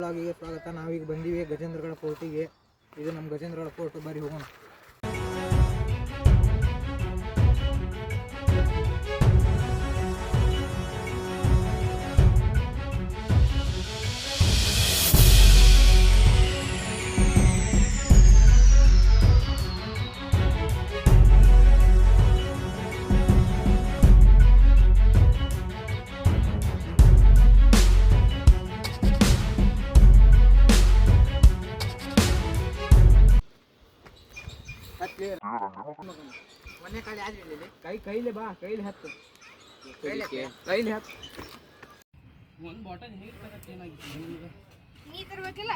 ಬ್ಲಾಗಿಗೆ ಸ್ವಾಗತ. ನಾವೀಗ ಬಂದೀವಿ ಗಜೇಂದ್ರಗಡ ಫೋರ್ಟಿಗೆ. ಇದು ನಮ್ಮ ಗಜೇಂದ್ರಗಡ ಫೋರ್ಟ್. ಬರೀ ಹೋಗೋಣ. ಮನೆ ಕಡೆ ಕೈಲಿ ಬಾ, ಕೈಲಿ ಹತ್ತು, ಕೈಲಿ ಹತ್ತು. ಒಂದು ಬಾಟಲ್ ನೀರು ತರಕ್ಕೆ ಏನಾಗಿತ್ತು? ನೀ ತರಬೇಕಿಲ್ಲ.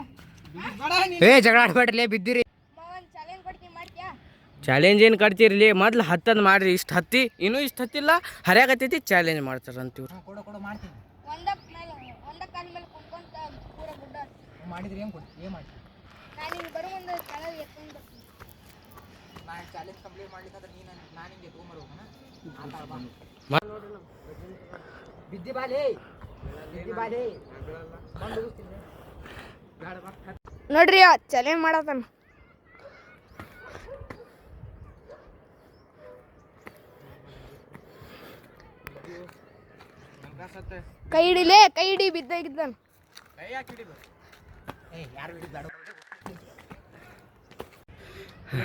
ಜಗಳ ಆಡ್ಬೇಡ್ರಿ, ಬಿದ್ದಿರಿ. ಚಾಲೆಂಜ್ ಏನು ಕಟ್ತಿರ್ಲಿ, ಮೊದ್ಲು ಹತ್ತದ್ ಮಾಡ್ರಿ. ಇಷ್ಟು ಹತ್ತಿ, ಇನ್ನೂ ಇಷ್ಟು ಹತ್ತಿಲ್ಲ, ಹರಿಯಾಗತ್ತೈತಿ, ಚಾಲೆಂಜ್ ಮಾಡ್ತಾರಂತೀವ್ರು. ಮಾಡ್ತೀನಿ ಮಾಡಿದ್ರಿ. ಏನು ಕೊಡ್ತೀವಿ? ಏನು ಮಾಡ್ತೀವಿ? ನಾನು ಚಾಲೆಂಜ್ ಕಂಪ್ಲೀಟ್ ಮಾಡ್ಲಿಕ್ಕೆ ನೀನು ನಾನು ಹಿಂಗೆ ತೊಗೊಂಬರ್ಬೇಕನ? ಬಿದ್ದಿ ಬಾಲಿ, ಬಿದ್ದಿ ಬಾಲಿ ನೋಡ್ರಿ ಚಾಲೆಂಜ್ ಮಾಡತಾನ. ಕೈ ಹಿಡಿಲೇ, ಕೈ ಹಿಡಿ. ಬಿದ್ದಾಗಿದ್ದಾನ. ಕೈ ಯಾಕೆ ಹಿಡಿದು? ಯಾರು ಹಿಡಿದಾಡ?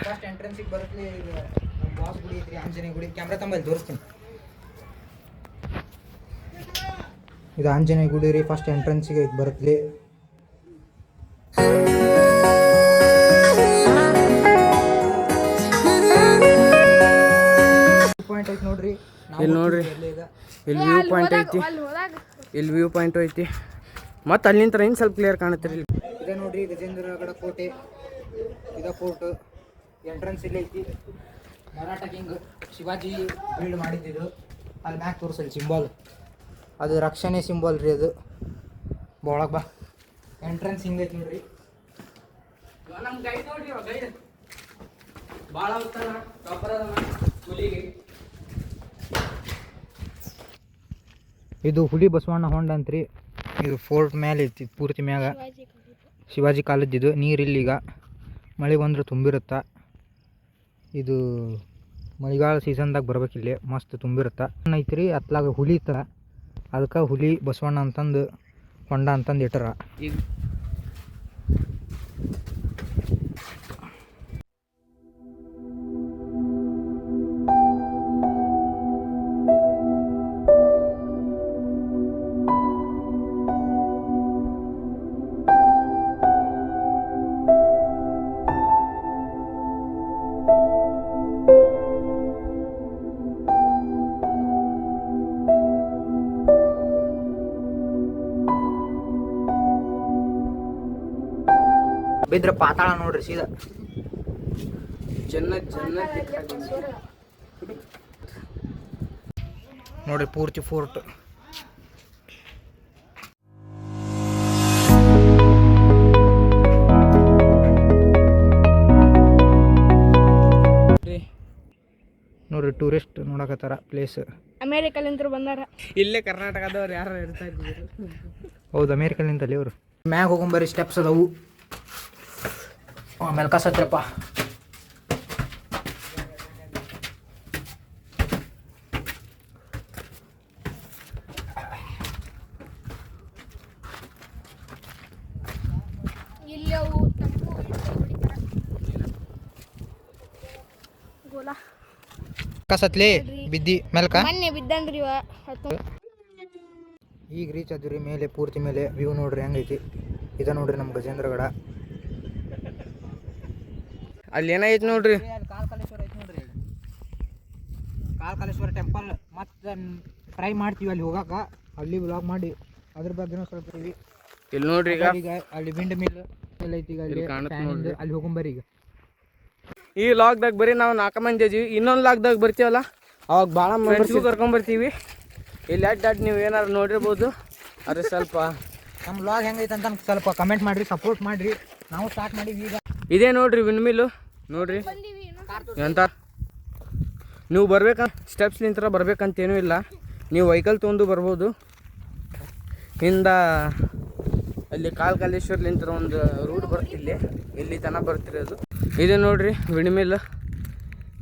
ಫಸ್ಟ್ ಎಂಟ್ರೆನ್ಸಿಗೆ ಬರುತ್ತೆ. ಈಗ ನಮ್ಮ ಬಾಸ್ ಗುಡಿ ಐತ್ರಿ, ಆಂಜನೇಯ ಗುಡಿ. ಕ್ಯಾಮ್ರಾ ತಂಬಲ್ಲಿ ತೋರಿಸ್ತೀನಿ. ಇದು ಆಂಜನೇಯ ಗುಡಿ ರೀ. ಫಸ್ಟ್ ಎಂಟ್ರೆನ್ಸಿಗೆ ಇದು ಬರುತ್ತೆ. ಪಾಯಿಂಟ್ ಐತಿ ನೋಡ್ರಿ. ಇಲ್ಲಿ ನೋಡ್ರಿ, ಇಲ್ಲಿ ವ್ಯೂ ಪಾಯಿಂಟ್ ಐತಿ. ಇಲ್ಲಿ ವ್ಯೂ ಪಾಯಿಂಟ್ ಐತಿ. ಮತ್ತು ಅಲ್ಲಿಂದ ಇನ್ನು ಸ್ವಲ್ಪ ಕ್ಲಿಯರ್ ಕಾಣುತ್ತೆ ರೀ. ಇದೆ ನೋಡ್ರಿ ಗಜೇಂದ್ರಗಡ ಕೋಟೆ. ಇದ ಫೋರ್ಟ್. ಎಂಟ್ರೆನ್ಸ್ ಇಲ್ಲಿ ಐತಿ. ಮರಾಠ ಕಿಂಗ್ ಶಿವಾಜಿ ಬಿಲ್ಡ್ ಮಾಡಿದ್ದು. ಅಲ್ಲಿ ಮ್ಯಾಕ್ ತೋರಿಸಲಿ ಸಿಂಬಾಲ್. ಅದು ರಕ್ಷಣೆ ಸಿಂಬಾಲ್ ರೀ. ಅದು ಒಳಗೆ ಬಾ. ಎಂಟ್ರೆನ್ಸ್ ಹಿಂಗೈತಿ ನೋಡ್ರಿ. ನಮ್ಮ ಗೈಡ್ ನೋಡ್ರಿ, ಗೈಡ್ ಭಾಳ ಹೋಗ್ತಾನ ಹುಲಿಗೆ. ಇದು ಹುಲಿ ಬಸವಣ್ಣ ಹೊಂಡ ಅಂತ್ರಿ. ಇದು ಫೋರ್ಟ್ ಮೇಲೆ ಐತಿ, ಪೂರ್ತಿ ಮ್ಯಾಗ ಶಿವಾಜಿ ಕಾಲದ್ದಿದು. ನೀರಿಲ್ಲೀಗ ಮಳೆ ಬಂದ್ರೆ ತುಂಬಿರುತ್ತಾ. ಇದು ಮಳೆಗಾಲ ಸೀಸನ್ದಾಗ ಬರ್ಬೇಕಿಲ್ಲಿ, ಮಸ್ತ್ ತುಂಬಿರುತ್ತಾ. ಐತ್ರಿ ಅತ್ಲಾಗ ಹುಲಿ ಇತ್ತ, ಅದಕ್ಕೆ ಹುಲಿ ಬಸವಣ್ಣ ಅಂತಂದು ಹೊಂಡ ಅಂತಂದು ಇಟ್ಟರ. ಈಗ ಬಿದ್ರ ಪಾತಾಳ ನೋಡ್ರಿ ಸೀದಾ. ನೋಡ್ರಿ ಪೂರ್ತಿ ಫೋರ್ಟ್. ನೋಡ್ರಿ ಟೂರಿಸ್ಟ್ ನೋಡಕತ್ತಾರ ಪ್ಲೇಸ್. ಅಮೇರಿಕಲಿಂದ ಬಂದಾರ. ಇಲ್ಲೇ ಕರ್ನಾಟಕದವ್ರು ಯಾರು ಇರ್ತಾ ಇದ್ರು. ಹೌದು, ಅಮೇರಿಕಲಿಂದಲ್ಲಿ ಅವರು. ಮ್ಯಾಗ ಹೋಗೊಂಬರಿ, ಸ್ಟೆಪ್ಸ್ ಅದಾವು. ಆಮೇಲೆ ಕಸತ್ರಪ್ಪ. ಕಸತ್ಲಿ ಬಿದ್ದಿ ಮೆಲ್ಕ ಮೊನ್ನೆ ಬಿದ್ದನ್ರಿ. ಈಗ ರೀಚ್ ಆದ್ರಿ ಮೇಲೆ, ಪೂರ್ತಿ ಮೇಲೆ. ವ್ಯೂ ನೋಡ್ರಿ ಹೆಂಗೈತಿ. ಇದ ನೋಡ್ರಿ ನಮ್ಮ ಗಜೇಂದ್ರಗಡ. ಅಲ್ಲಿ ಏನೈತಿ ನೋಡ್ರಿ, ಕಾಳಕಾಲೇಶ್ವರ ಐತಿ ನೋಡ್ರಿ. ಕಾಳಕಾಲೇಶ್ವರ ಟೆಂಪಲ್. ಮತ್ತೆ ಟ್ರೈ ಮಾಡ್ತೀವಿ ಅಲ್ಲಿ ಹೋಗಾಕ. ಅಲ್ಲಿ ವ್ಲಾಗ್ ಮಾಡಿ ಅದ್ರ ಬಗ್ಗೆ ಸ್ವಲ್ಪ ಇವಿ. ಇಲ್ಲಿ ನೋಡ್ರಿ ಈಗ ಅಲ್ಲಿ ವಿಂಡ್ ಮಿಲ್ ಐತಿ. ಈಗ ಅಲ್ಲಿ ಹೋಗೊಂಬರಿ. ಈಗ ಈ ಲಾಗ್ದಾಗ ಬರೀ ನಾವು 4 ಮಂದಿ ಇದೀವಿ. ಇನ್ನೊಂದು ಲಾಗ್ದಾಗ ಬರ್ತೀವಲ್ಲ, ಅವಾಗ ಭಾಳ ಮಂದಿ ಕರ್ಕೊಂಬರ್ತೀವಿ. ಇಲ್ಲಿ ಅಡ್ಡಾಡಿ ನೀವು ಏನಾರು ನೋಡಿರ್ಬೋದು. ಅದು ಸ್ವಲ್ಪ ನಮ್ಮ ಲಾಗ್ ಹೆಂಗೈತೆ ಅಂತ ಸ್ವಲ್ಪ ಕಮೆಂಟ್ ಮಾಡಿರಿ, ಸಪೋರ್ಟ್ ಮಾಡಿರಿ. ನಾವು ಸ್ಟಾರ್ಟ್ ಮಾಡಿವಿ ಈಗ. ಇದೇ ನೋಡ್ರಿ ವಿಂಡ್ ಮಿಲ್ಲು. ನೋಡ್ರಿ ಎಂತ. ನೀವು ಸ್ಟೆಪ್ಸ್ ನಿಂತರ ಬರ್ಬೇಕಂತೇನೂ ಇಲ್ಲ. ನೀವು ವೆಹಿಕಲ್ ತೊಗೊಂಡು ಬರ್ಬೋದು. ಹಿಂದ ಅಲ್ಲಿ ಕಾಲೇಶ್ವರ್ಲಿಂತ ಒಂದು ರೂಟ್ ಬರ್ತಿಲ್ಲಿ, ಇಲ್ಲಿ ತನಕ ಬರ್ತಿರೋದು. ಇದು ನೋಡ್ರಿ ವಿಣಿಮಿಲ್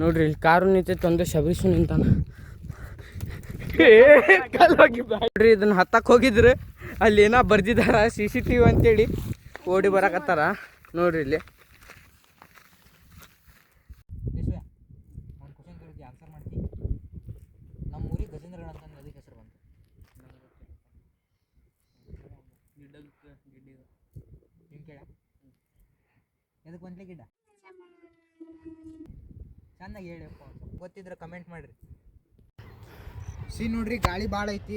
ನೋಡ್ರಿ, ಇಲ್ಲಿ ಕಾರು ನಿಂತೈತೆ, ಒಂದು ಶಬರೀಶು ನಿಂತಾನ. ನೋಡ್ರಿ ಇದನ್ನ ಹತ್ತಕ್ಕೆ ಹೋಗಿದ್ರು, ಅಲ್ಲಿ ಏನೋ ಬರ್ದಿದಾರ CCTV ಅಂತೇಳಿ, ಓಡಿ ಬರಕತ್ತಾರ ನೋಡ್ರಿ ಇಲ್ಲಿ. ಒಂದು ಕ್ವಶನ್ ಕೇಳಿದ್ವಿ, ಆನ್ಸರ್ ಮಾಡ್ತೀವಿ. ನಮ್ಮ ಊರಿಗೆ ಗಜೇಂದ್ರಗಡ ಅಂತ ಅದಕ್ಕೆ ಹೆಸರು ಬಂತು. ನಿಮ್ಮ ಕೇಳ ಎದಕ್ಕೆ ಬಂತಲೇ ಗಿಡ್ಡ? ಚೆನ್ನಾಗಿ ಹೇಳಿಯಪ್ಪ, ಗೊತ್ತಿದ್ರೆ ಕಮೆಂಟ್ ಮಾಡಿರಿ. ನೋಡ್ರಿ ಗಾಳಿ ಭಾಳ ಐತಿ,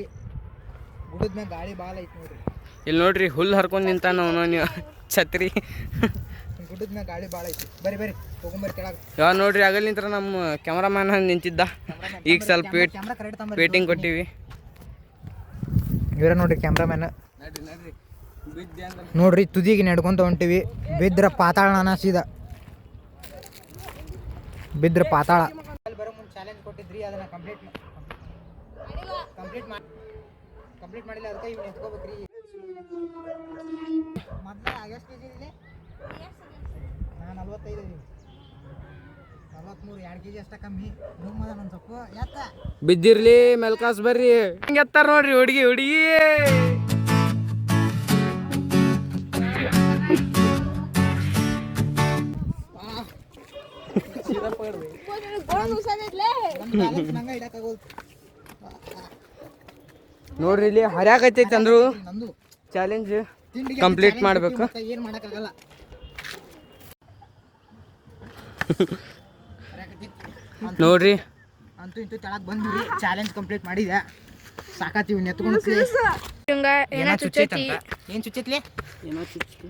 ಗುಡದ ಮ್ಯಾಗ ಗಾಳಿ ಭಾಳ ಐತಿ ನೋಡ್ರಿ. ಇಲ್ಲಿ ನೋಡ್ರಿ ಹುಲ್ಲು ಹರ್ಕೊಂಡು ನಿಂತಾನ ಅವನು ಛತ್ರಿ. ಗುಡ್ಡದ ಮ್ಯಾಗ ಗಾಳಿ ಭಾಳ ಐತಿ. ಬರ್ರಿ ಹೋಗೊಂಬರ್ರಿ ಕೆಳಗೆ. ಯಾವ ನೋಡ್ರಿ ಆಗಲಿಂತ್ರ ನಮ್ಮ ಕ್ಯಾಮ್ರಾಮ್ಯಾನ್ ನಿಂತಿದ್ದ, ಈಗ ಸ್ವಲ್ಪ ವೇಟಿಂಗ್ ಕೊಟ್ಟಿವಿ. ಇವರ ನೋಡ್ರಿ ಕ್ಯಾಮ್ರಾಮ್ಯಾನ್. ನೋಡ್ರಿ ತುದಿಗೆ ನಡ್ಕೊಂತ ಹೊಂಟಿವಿ, ಬಿದ್ರ ಪಾತಾಳ ಅನಸಿದ, ಬಿದ್ರ ಪಾತಾಳ. ಬರೋ ಮುಂದೆ ಚಾಲೆಂಜ್ ಕೊಟ್ಟಿದ್ರಿ, ಅದನ್ನ ಕಂಪ್ಲೀಟ್ ಮಾಡಿಲ್ಲ, ಅದಕ್ಕೆ ಇವ್ನು ಎತ್ಕೋಬೇಕ್ರಿ. ಮೊದಲ ಎಷ್ಟು ಕೆಜಿ ಇದೆ? ನಾನು 45 ಇದೀನಿ, 43, 2 ಕೆಜಿ ಅಷ್ಟ ಕಮ್ಮಿ. ರೂಮದ ಒಂದು ಸ್ವಲ್ಪ ಎತ್ತ ಬಿದ್ದಿರ್ಲಿ ಮೆಲ್ಕಾಸ್ ಬರ್ರಿ. ಹಿಂಗೆ ಎತ್ತಾರ ನೋಡ್ರಿ ಹುಡುಗಿ. ನೋಡ್ರಿ ಇಲ್ಲಿ ಹರ್ಯಾಕೈತೈತಿ ಅಂದ್ರು ಚಾಲೆಂಜ್ ಕಂಪ್ಲೀಟ್ ಮಾಡ್ಬೇಕು. ಏನು ಮಾಡೋಕ್ಕಾಗಲ್ಲ. ನೋಡ್ರಿ ಅಂತೂ ಇಂತೂ ತೆಳಗ್ ಬಂದ್ವಿ, ಚಾಲೆಂಜ್ ಕಂಪ್ಲೀಟ್ ಮಾಡಿದೆ. ಸಾಕಾತೀವಿ ನೆತ್ಕೊಂಡು. ಏನ ಚುಚ್ಚೈತಿ? ಏನು ಚುಚ್ಚೈತ್ಲಿ? ಏನೋ ಚುಚ್ಚು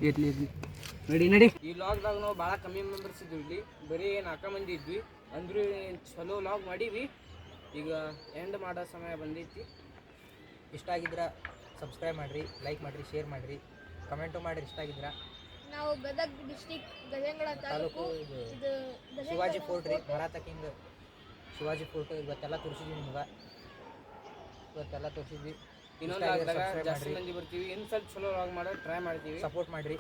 ಇರ್ಲಿ ನಡಿ. ಈ ಲಾಗ್ದಾಗ ನಾವು ಭಾಳ ಕಮ್ಮಿ ಮೆಂಬರ್ಸ್ ಇದ್ವಿ, ಇಲ್ಲಿ ಬರೀ 4 ಮಂದಿ ಇದ್ವಿ. ಅಂದ್ರೂ ಚಲೋ ಲಾಗ್ ಮಾಡೀವಿ. ಈಗ ಎಂಡ್ ಮಾಡೋ ಸಮಯ ಬಂದೈತಿ. ಇಷ್ಟ ಆಗಿದ್ರ ಸಬ್ಸ್ಕ್ರೈಬ್ ಮಾಡಿರಿ, ಲೈಕ್ ಮಾಡಿರಿ, ಶೇರ್ ಮಾಡಿರಿ, ಕಮೆಂಟು ಮಾಡಿರಿ ಇಷ್ಟ ಆಗಿದ್ರ. ನಾವು ಗದಗ ಡಿಸ್ಟಿಕ್ ಗಜೇಂದ್ರಗಡ ತಾಲೂಕು, ಇದು ಶಿವಾಜಿ ಫೋರ್ಟ್ ರೀ, ಮರಾಠ ಕಿಂಗ್ ಶಿವಾಜಿ ಫೋರ್ಟ್. ಇವತ್ತೆಲ್ಲ ತೋರಿಸಿದ್ವಿ ನಿಮ್ಗೆ, ಇನ್ನೊಂದು ಜಾಸ್ತಿ ಮಂದಿ ಬರ್ತೀವಿ, ಇನ್ನು ಸ್ವಲ್ಪ ಚಲೋ ಲಾಗ್ ಮಾಡೋದು ಟ್ರೈ ಮಾಡ್ತೀವಿ. ಸಪೋರ್ಟ್ ಮಾಡಿರಿ.